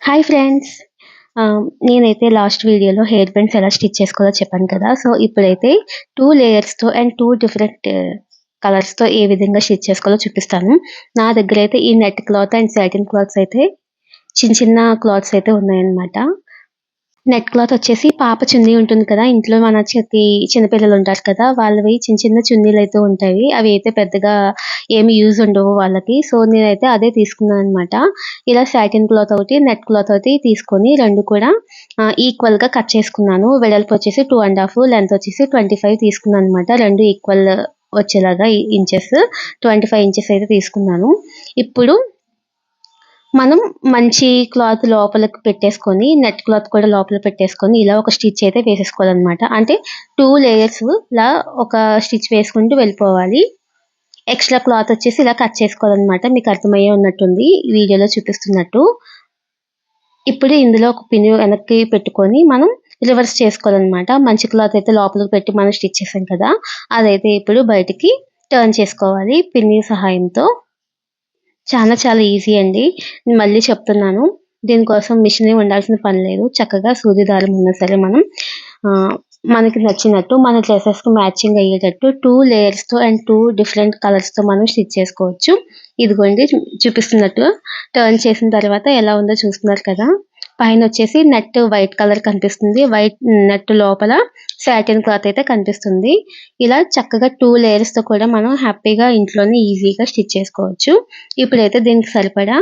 Hi friends. నేనైతే last వీడియోలో hair bands ఎలా స్టిచ్ చేసుకోవాలో చెప్పాను కదా! సో, ఇప్పుడైతే 2 లేయర్స్‌తో అండ్ 2 డిఫరెంట్ కలర్స్‌తో ఏ విధంగా స్టిచ్ చేసుకోవాలో చూపిస్తాను. నా దగ్గరైతే ఈ net cloth and satin clothes అయితే చిన్న చిన్న క్లాత్స్ అయితే ఉన్నాయన్నమాట. నెట్ క్లాత్ వచ్చేసి పాప చున్నీ ఉంటుంది కదా! ఇంట్లో మన చిన్న పిల్లలు ఉంటారు కదా! వాళ్ళవి చిన్న చిన్న చున్నీలైతే ఉంటాయి. అవి అయితే పెద్దగా ఏమి యూజ్ ఉండవు వాళ్ళకి. సో, నేనైతే అదే తీసుకున్నాననమాట. ఇలా సాటిన్ క్లాత్ ఒకటి, నెట్ క్లాత్ ఒకటి తీసుకొని 2 కూడా ఈక్వల్‌గా కట్ చేసుకున్నాను. వెడల్పు వచ్చేసి 2 ½ లెంత్ వచ్చేసి 25 తీసుకున్నాననమాట. 2 ఈక్వల్ వచ్చేలాగా ఇంచెస్ 25 ఇంచెస్ అయితే తీసుకున్నాను. ఇప్పుడు మనం మంచి క్లాత్ లోపలికి పెట్టేసుకొని, నెట్ క్లాత్ కూడా లోపల పెట్టేసుకొని, ఇలా ఒక స్టిచ్ అయితే వేసేసుకోవాలనమాట. అంటే 2 లేయర్స్‌లా ఒక స్టిచ్ వేసుకుంటూ వెళ్ళిపోవాలి. ఎక్స్‌ట్రా క్లాత్ వచ్చేసి ఇలా కట్ చేసుకోవాలనమాట. మీకు అర్థమయ్యే ఉన్నట్టుంది వీడియోలో చూపిస్తున్నట్టు. ఇప్పుడు ఇందులో ఒక పిన్ వెనక్కి పెట్టుకొని మనం రివర్స్ చేసుకోవాలనమాట. మంచి క్లాత్ అయితే లోపలికి పెట్టి మనం స్టిచ్ చేసాం కదా! అదైతే ఇప్పుడు బయటికి టర్న్ చేసుకోవాలి పిన్ని సహాయంతో. చాలా చాలా ఈజీ అండి. నేను మళ్ళీ చెప్తున్నాను. దీనికోసం మిషనే ఉండాల్సిన పని లేదు. చక్కగా సూది దారం ఉన్నా సరే మనం మనకి నచ్చినట్టు మన డ్రెసెస్‌కి మ్యాచింగ్ అయ్యేటట్టు 2 లేయర్స్‌తో అండ్ 2 డిఫరెంట్ కలర్స్‌తో మనం స్టిచ్ చేసుకోవచ్చు. ఇదిగోండి చూపిస్తున్నట్టుగా టర్న్ చేసిన తర్వాత ఎలా ఉందో చూస్తున్నారు కదా! పైనొచ్చేసి నెట్ వైట్ కలర్ కనిపిస్తుంది. వైట్ నెట్ లోపల సాటిన్ క్లాత్ అయితే కనిపిస్తుంది. ఇలా చక్కగా 2 లేయర్స్‌తో కూడా మనం హ్యాపీగా ఇంట్లోనే ఈజీగా స్టిచ్ చేసుకోవచ్చు. ఇప్పుడైతే దీనికి సరిపడా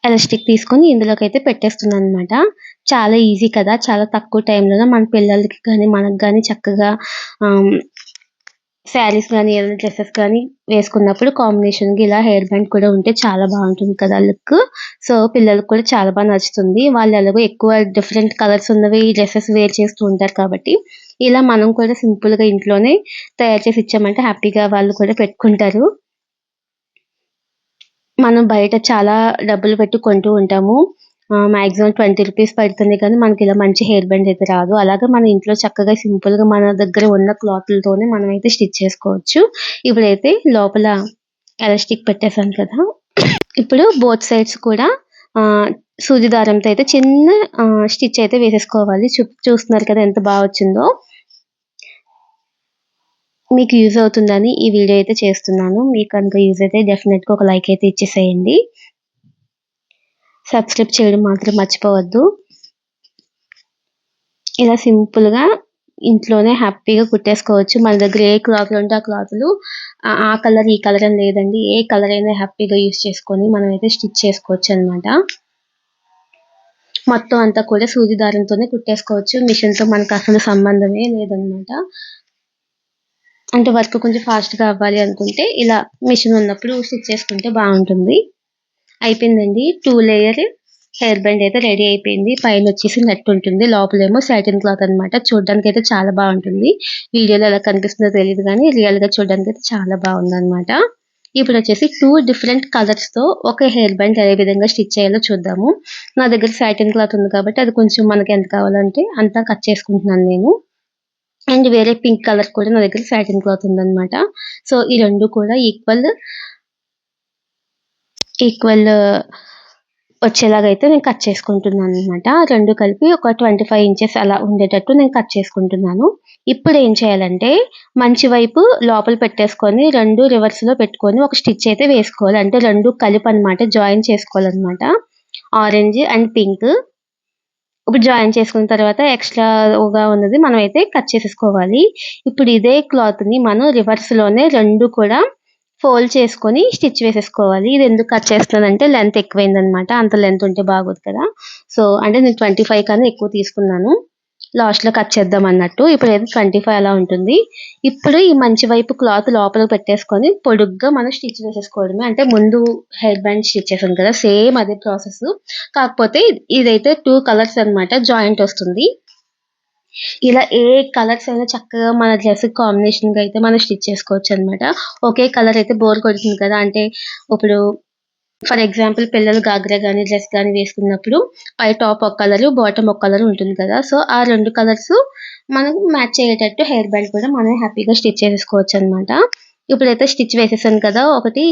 ఎలాస్టిక్ తీసుకొని ఇందులోకైతే పెట్టేస్తున్నాననమాట. చాలా ఈజీ కదా! చాలా తక్కువ టైంలోనే మన పిల్లలకి గానీ, మనకు గానీ చక్కగా ఆహ్, శారీస్ గానీ, ఏదైనా డ్రెసెస్ కానీ వేసుకున్నప్పుడు కాంబినేషన్‌కి ఇలా హెయిర్ బ్యాండ్ కూడా ఉంటే చాలా బావుంటుంది కదా లుక్. సో, పిల్లలకి కూడా చాలా నచ్చుతుంది. వాళ్ళు ఎలాగో ఎక్కువ డిఫరెంట్ కలర్స్ ఉన్నవి డ్రెసెస్ వేర్ చేస్తూ ఉంటారు కాబట్టి, ఇలా మనం కూడా సింపుల్‌గా ఇంట్లోనే తయారు చేసి ఇచ్చామంటే హ్యాపీగా వాళ్ళు కూడా పెట్టుకుంటారు. మనం బయట చాలా డబ్బులు పెట్టి కొంటూ ఉంటాము. మాక్సిమం 20 రూపీస్ పడుతుంది కానీ మనకిలా మంచి హెయిర్ బ్యాండ్ అయితే రాదు. అలాగే మన ఇంట్లో చక్కగా సింపుల్‌గా మన దగ్గర ఉన్న క్లాతులతోనే మనమైతే స్టిచ్ చేసుకోవచ్చు. ఇప్పుడైతే లోపల ఎలాస్టిక్ పెట్టేసాను కదా! ఇప్పుడు బోత్ సైడ్స్ కూడా ఆహ్, సూది దారంతో అయితే చిన్న స్టిచ్ అయితే వేసేసుకోవాలి. చూస్తున్నారు కదా ఎంత బా వచ్చిందో. మీకు యూజ్ అవుతుందని ఈ వీడియో అయితే చేస్తున్నాను. మీకు కనుక యూజ్ అయితే డెఫినెట్‌గా ఒక లైక్ అయితే ఇచ్చేసేయండి. సబ్స్క్రైబ్ చేయడం మాత్రం మర్చిపోవద్దు. ఇలా సింపుల్‌గా ఇంట్లోనే హ్యాపీగా కుట్టేసుకోవచ్చు. మన దగ్గర ఏ క్లాత్‌లు ఉంటే ఆ క్లాతులు ఆ కలర్, ఈ కలర్ అని లేదండి. ఏ కలర్ అయినా హ్యాపీగా యూజ్ చేసుకొని మనమైతే స్టిచ్ చేసుకోవచ్చనమాట. మొత్తం అంతా కూడా సూది దారంతోనే కుట్టేసుకోవచ్చు. మిషన్‌తో మనకసలు సంబంధమే లేదనమాట. అంటే వర్క్ కొంచెం ఫాస్ట్‌గా అవ్వాలి అనుకుంటే ఇలా మిషన్ ఉన్నప్పుడు స్టిచ్ చేసుకుంటే బావుంటుంది. అయిపోయిందండి. 2 లేయర్ హెయిర్ బ్యాండ్ అయితే రెడీ అయిపోయింది. పైనొచ్చేసి నెట్ ఉంటుంది. లోపలేమో సాటిన్ క్లాత్ అనమాట. చూడ్డానికైతే చాలా బావుంటుంది. వీడియోలో ఎలా కనిపిస్తుందో తెలీదు గానీ, రియల్‌గా చూడ్డానికైతే చాలా బావుందనమాట. ఇప్పుడొచ్చేసి 2 డిఫరెంట్ కలర్స్‌తో ఒక హెయిర్ బ్యాండ్ ఏ విధంగా స్టిచ్ చేయాలో చూద్దాము. నా దగ్గర సాటిన్ క్లాత్ ఉంది కాబట్టి, అది కొంచెం మనకి ఎంత కావాలంటే అంత కట్ చేసుకుంటున్నాను నేను. అండ్ వేరే పింక్ కలర్ కూడా నా దగ్గర సాటిన్ క్లాత్ ఉందనమాట. సో, ఈ 2 కూడా ఈక్వల్ వచ్చేలాగైతే నేను కట్ చేసుకుంటున్నాననమాట. 2 కలిపి ఒక 25 ఇంచెస్ అలా ఉండేటట్టు నేను కట్ చేసుకుంటున్నాను. ఇప్పుడేం చేయాలంటే, మంచి వైపు లోపల పెట్టేసుకొని 2 రివర్స్‌లో పెట్టుకొని ఒక స్టిచ్ అయితే వేసుకోవాలి. అంటే 2 కలిపనమాట జాయిన్ చేసుకోవాలనమాట. Orange and pink. ఇప్పుడు జాయిన్ చేసుకున్న తర్వాత ఎక్స్‌ట్రాగా ఉన్నది మనమైతే కట్ చేసేసుకోవాలి. ఇప్పుడు ఇదే క్లాత్‌ని మనం రివర్స్‌లోనే 2 కూడా ఫోల్డ్ చేసుకొని స్టిచ్ వేసేసుకోవాలి. ఇది ఎందుకు కట్ చేస్తున్నానంటే లెంత్ ఎక్కువైందనమాట. అంత లెంత్ ఉంటే బాగోదు కదా! సో, అంటే నేను 25 కన్నా ఎక్కువ తీసుకున్నాను. లాస్ట్‌లో కట్ చేద్దాం అన్నట్టు. ఇప్పుడైతే 25 అలా ఉంటుంది. ఇప్పుడు ఈ మంచి వైపు క్లాత్ లోపలికి పెట్టేసుకొని పొడుగ్గా మనం స్టిచ్ వేసేసుకోవడమే. అంటే ముందు హెయిర్ బ్యాండ్ స్టిచ్ చేసాం కదా! సేమ్ అదే ప్రాసెస్. కాకపోతే ఇదైతే 2 కలర్స్ అన్నమాట. జాయింట్ వస్తుంది. ఇలా ఏ కలర్స్ అయినా చక్కగా మన డ్రెస్‌కి కాంబినేషన్‌గా అయితే మనం స్టిచ్ చేసుకోవచ్చనమాట. ఒకే కలర్ అయితే బోర్ కొడుతుంది కదా! అంటే ఇప్పుడు ఫర్ ఎగ్జాంపుల్ పిల్లలు గాగ్రా గాని, డ్రెస్ గాని వేసుకున్నప్పుడు పై టాప్ ఒక కలరు, బాటమ్ ఒక కలర్ ఉంటుంది కదా! సో, ఆ 2 కలర్స్ మనకు మ్యాచ్ అయ్యేటట్టు హెయిర్ బ్యాండ్ కూడా మనం హ్యాపీగా స్టిచ్ చేసేసుకోవచ్చనమాట. ఇప్పుడైతే స్టిచ్ వేసేసాను కదా ఒకటి.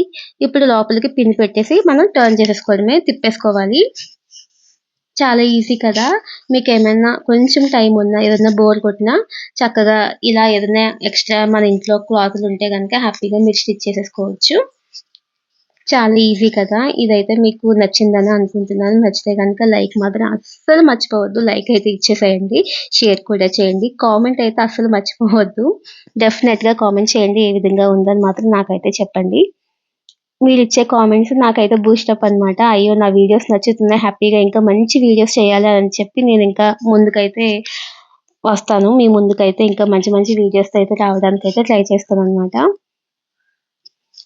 ఇప్పుడు లోపలికి పిన్ పెట్టేసి మనం టర్న్ చేసేసుకోవడమే, తిప్పేసుకోవాలి. చాలా ఈజీ కదా! మీకేమైనా కొంచెం టైం ఉన్నా, ఏదైనా బోర్ కొట్టినా చక్కగా ఇలా ఏదైనా ఎక్స్‌ట్రా మన ఇంట్లో క్లాతులుంటే గనక హ్యాపీగా మీరు స్టిచ్ చేసేసుకోవచ్చు. చాలా ఈజీ కదా! ఇదైతే మీకు నచ్చిందని అనుకుంటున్నాను. నచ్చితే గనక లైక్ మాత్రం అస్సలు మర్చిపోవద్దు. లైక్ అయితే ఇచ్చేసేయండి. షేర్ కూడా చేయండి. కామెంట్ అయితే అస్సలు మర్చిపోవద్దు. డెఫినెట్‌గా కామెంట్ చేయండి. ఏ విధంగా ఉందని మాత్రం నాకైతే చెప్పండి. మీరిచ్చే కామెంట్స్ నాకైతే బూస్టప్ అనమాట. అయ్యో! నా వీడియోస్ నచ్చుతున్నాయి. హ్యాపీగా ఇంకా మంచి వీడియోస్ చేయాలి అని చెప్పి నేనింకా ముందుకైతే వస్తాను. మీ ముందుకైతే ఇంకా మంచి మంచి వీడియోస్‌తో అయితే రావడానికైతే ట్రై చేస్తాననమాట.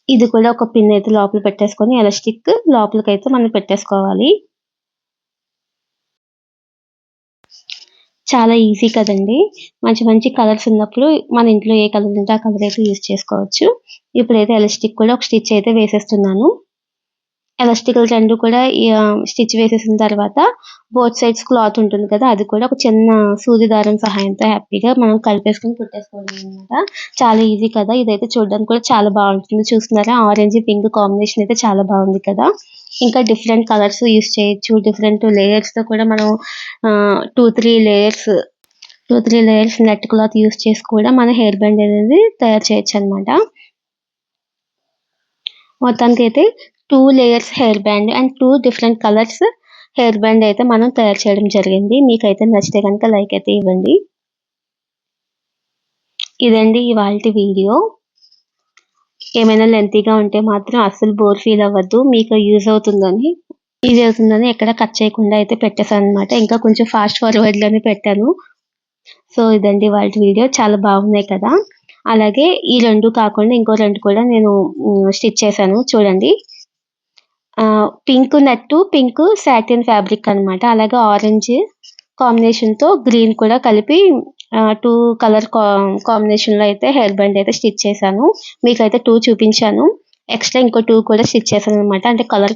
ఇది కూడా ఒక పిన్ అయితే లోపల పెట్టేసుకొని ఎలాస్టిక్ లోపలికైతే మనం పెట్టేసుకోవాలి. చాలా ఈజీ కదండీ! మంచి మంచి కలర్స్ ఉన్నప్పుడు మన ఇంట్లో ఏ కలర్ ఉంటే ఆ కలర్ అయితే యూజ్ చేసుకోవచ్చు. ఇప్పుడైతే ఎలాస్టిక్ కూడా ఒక స్టిచ్ అయితే వేసేస్తున్నాను. ఎలాస్టిక్‌లు 2 కూడా స్టిచ్ వేసేసిన తర్వాత బోత్ సైడ్స్ క్లాత్ ఉంటుంది కదా! అది కూడా ఒక చిన్న సూది దారం సహాయంతో హ్యాపీగా మనం కలిపేసుకొని కుట్టేసుకోవడమే అన్నమాట. చాలా ఈజీ కదా! ఇదైతే చూడడానికి కూడా చాలా బావుంటుంది. చూస్తున్నారా? ఆరెంజ్, పింక్ కాంబినేషన్ అయితే చాలా బావుంది కదా! ఇంకా డిఫరెంట్ కలర్స్ యూజ్ చేయొచ్చు. డిఫరెంట్ లేయర్స్‌తో కూడా మనం 2, 3 layers 2, 3 layers net cloth use చేసి కూడా మన హెయిర్ బ్యాండ్ అనేది తయారు చేయొచ్చనమాట. మొత్తానికైతే 2 layers hair band and 2 different colours hair band అయితే మనం తయారు చేయడం జరిగింది. మీకైతే నచ్చితే గనుక లైక్ అయితే ఇవ్వండి. ఇదండి ఇవాల్టి వీడియో. ఏమైనా లెంతీగా ఉంటే మాత్రం అస్సలు బోర్ ఫీల్ అవ్వద్దు. మీకు యూజ్ అవుతుందని ఎక్కడ కట్ చేయకుండా అయితే పెట్టేసాననమాట. ఇంకా కొంచెం ఫాస్ట్ ఫార్వర్డ్‌లోనే పెట్టాను. సో, ఇదండి ఇవాల్టి వీడియో. చాలా బాగున్నాయి కదా! అలాగే ఈ 2 కాకుండా ఇంకో 2 కూడా నేను స్టిచ్ చేశాను చూడండి. Pink net, pink satin fabric అనమాట. అలాగే ఆరెంజ్ కాంబినేషన్‌తో గ్రీన్ కూడా కలిపి 2 కలర్ కాంబినేషన్‌లో అయితే హెయిర్ బ్యాండ్ అయితే స్టిచ్ చేశాను. మీకైతే 2 చూపించాను. ఎక్స్‌ట్రా ఇంకో 2 కూడా స్టిచ్ చేశాననమాట. అంటే కలర్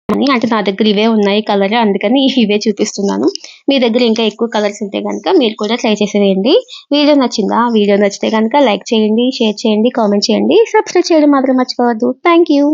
అంటే నా దగ్గర ఇవే ఉన్నాయి కలర్ అందుకని ఇవే చూపిస్తున్నాను. మీ దగ్గర ఇంకా ఎక్కువ కలర్స్ ఉంటే గనక మీరు కూడా ట్రై చేసేయండి. వీడియో నచ్చిందా? వీడియో నచ్చితే గనక లైక్ చేయండి, షేర్ చేయండి, కామెంట్ చేయండి. సబ్స్క్రైబ్ చేయడం మాత్రం మర్చిపోవద్దు. Thank you.